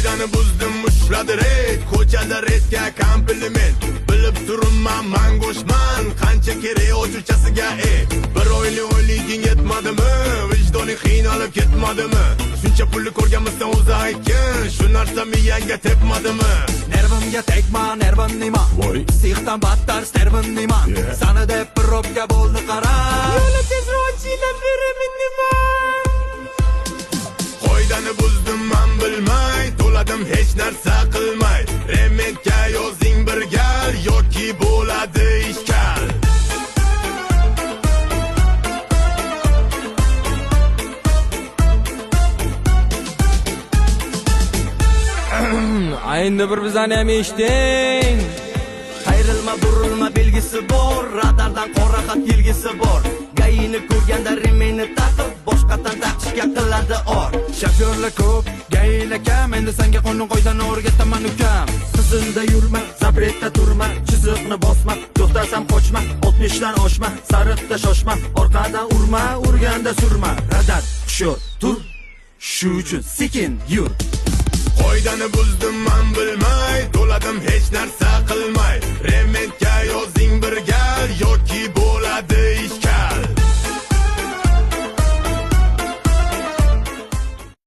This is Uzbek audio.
Qoidani buzdim ushladi red, ko'chada redga kompliment. Bilib turibman man go'shman, qancha kerak ochuvchasiga bir oyliging yetmadimi? Vijdoning qiynalib ketmadimi? Shuncha pulni ko'rganmisan o'zi aytgin, shu narsa miyangga tepmadimi? Nervimga tegma, nervinliman. Sixdan battar stervinliman. Sana deb robga bo'ldi qara. Yo'li tezroq chiylab beraman. Qoidani buzdim man bilmay, to'ladim hech narsa qilmay. Rementga yozing bir gal yoki bo'ladi ishkal. Endi bir bizani ham eshiting. Qayrilma burilma belgisi bor, radardan qora xat yelgisi bor. Gayini ko'rganda remeni taqib, boshqatdan taqishga qiladi or. Shofyorlar ko'p, gaylar kam, endi senga qonun qoidani o'rgataman ukam. Qizilda yurma, zapretda turma, chiziqni bosma, to'xtasam qochma, 60 dan oshma, sariqda shoshma, orqadan urma, urganda surma. Radar, hushyor, tur, shu uchun sekin yur. Qoidani buzdim man bilmay, to'ladim hech narsa qilmay. Rementga yozing